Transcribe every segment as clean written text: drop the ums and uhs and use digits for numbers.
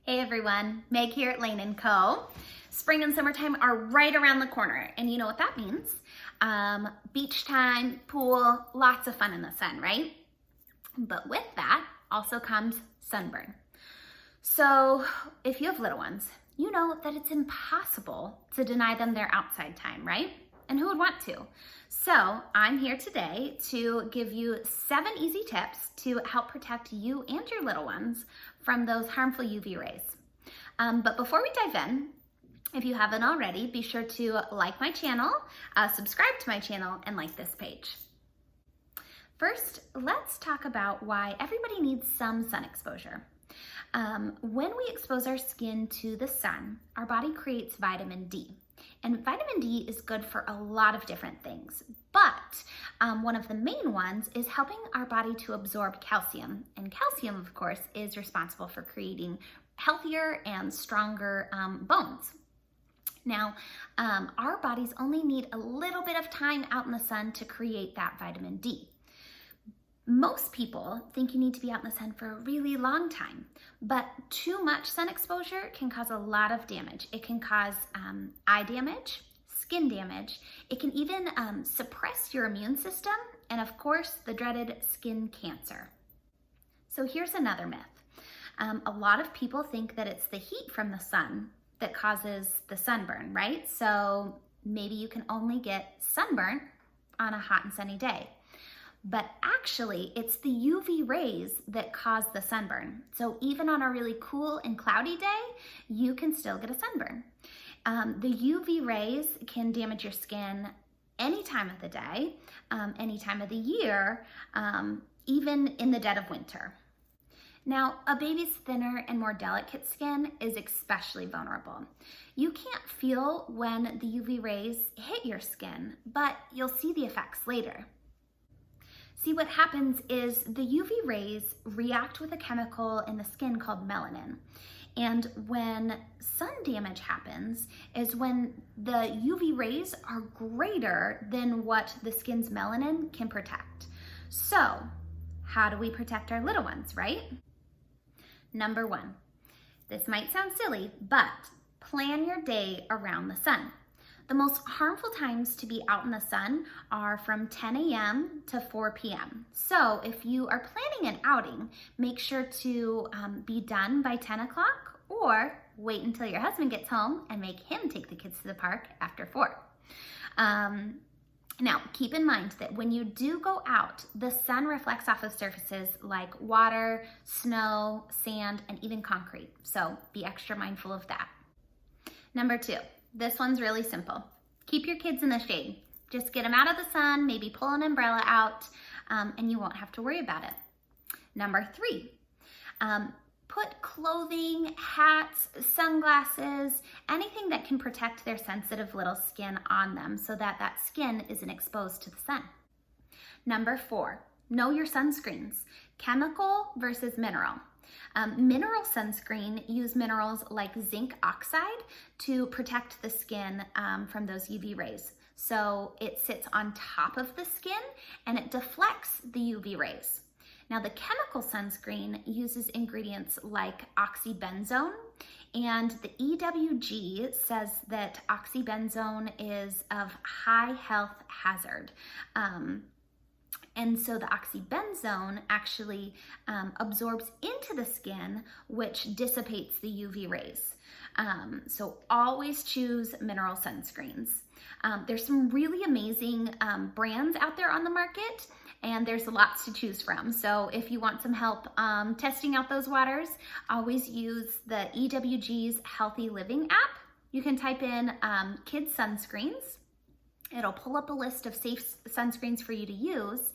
Hey everyone, Meg here at Lane & Co. Spring and summertime are right around the corner, and you know what that means. Beach time, pool, lots of fun in the sun, right? But with that also comes sunburn. So if you have little ones, you know that it's impossible to deny them their outside time, right? And who would want to? So I'm here today to give you 7 easy tips to help protect you and your little ones from those harmful UV rays. But before we dive in, if you haven't already, be sure to like my channel, subscribe to my channel, and like this page. First, let's talk about why everybody needs some sun exposure. When we expose our skin to the sun, our body creates vitamin D. And vitamin D is good for a lot of different things, but one of the main ones is helping our body to absorb calcium. And calcium, of course, is responsible for creating healthier and stronger bones. Now, our bodies only need a little bit of time out in the sun to create that vitamin D. Most people think you need to be out in the sun for a really long time, but too much sun exposure can cause a lot of damage. It can cause eye damage, skin damage. It can even suppress your immune system, and of course, the dreaded skin cancer. So here's another myth. A lot of people think that it's the heat from the sun that causes the sunburn, right? So maybe you can only get sunburn on a hot and sunny day. But actually, it's the UV rays that cause the sunburn. So even on a really cool and cloudy day, you can still get a sunburn. The UV rays can damage your skin any time of the day, any time of the year, even in the dead of winter. Now, a baby's thinner and more delicate skin is especially vulnerable. You can't feel when the UV rays hit your skin, but you'll see the effects later. See, what happens is the UV rays react with a chemical in the skin called melanin. And when sun damage happens is when the UV rays are greater than what the skin's melanin can protect. So, how do we protect our little ones, right? Number 1, this might sound silly, but plan your day around the sun. The most harmful times to be out in the sun are from 10 a.m. to 4 p.m. So if you are planning an outing, make sure to be done by 10 o'clock or wait until your husband gets home and make him take the kids to the park after 4. Now, keep in mind that when you do go out, the sun reflects off of surfaces like water, snow, sand, and even concrete. So be extra mindful of that. Number 2. This one's really simple. Keep your kids in the shade. Just get them out of the sun, maybe pull an umbrella out, and you won't have to worry about it. Number 3, put clothing, hats, sunglasses, anything that can protect their sensitive little skin on them so that that skin isn't exposed to the sun. Number 4, know your sunscreens, chemical versus mineral. Mineral sunscreen use minerals like zinc oxide to protect the skin from those UV rays. So it sits on top of the skin and it deflects the UV rays. Now the chemical sunscreen uses ingredients like oxybenzone, and the EWG says that oxybenzone is of high health hazard. And so the oxybenzone actually absorbs into the skin, which dissipates the UV rays. So always choose mineral sunscreens. There's some really amazing brands out there on the market, and there's lots to choose from. So if you want some help testing out those waters, always use the EWG's Healthy Living app. You can type in kids sunscreens. It'll pull up a list of safe sunscreens for you to use,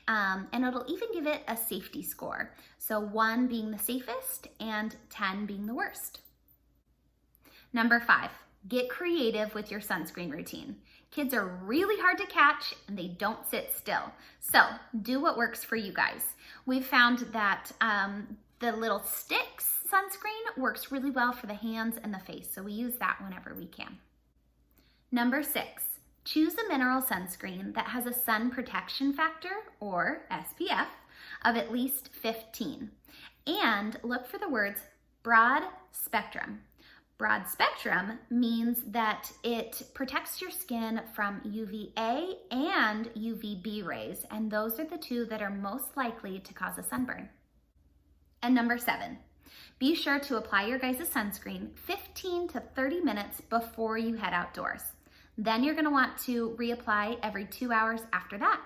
and it'll even give it a safety score. So 1 being the safest and 10 being the worst. Number 5, get creative with your sunscreen routine. Kids are really hard to catch and they don't sit still. So do what works for you guys. We've found that the little sticks sunscreen works really well for the hands and the face. So we use that whenever we can. Number 6, choose a mineral sunscreen that has a sun protection factor, or SPF, of at least 15. And look for the words Broad spectrum. Broad spectrum means that it protects your skin from UVA and UVB rays, and those are the two that are most likely to cause a sunburn. And number 7, be sure to apply your guys' sunscreen 15 to 30 minutes before you head outdoors. Then you're gonna want to reapply every 2 hours after that.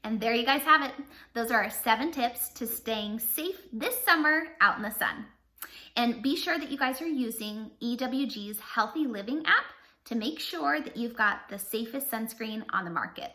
And there you guys have it. Those are our 7 tips to staying safe this summer out in the sun. And be sure that you guys are using EWG's Healthy Living app to make sure that you've got the safest sunscreen on the market.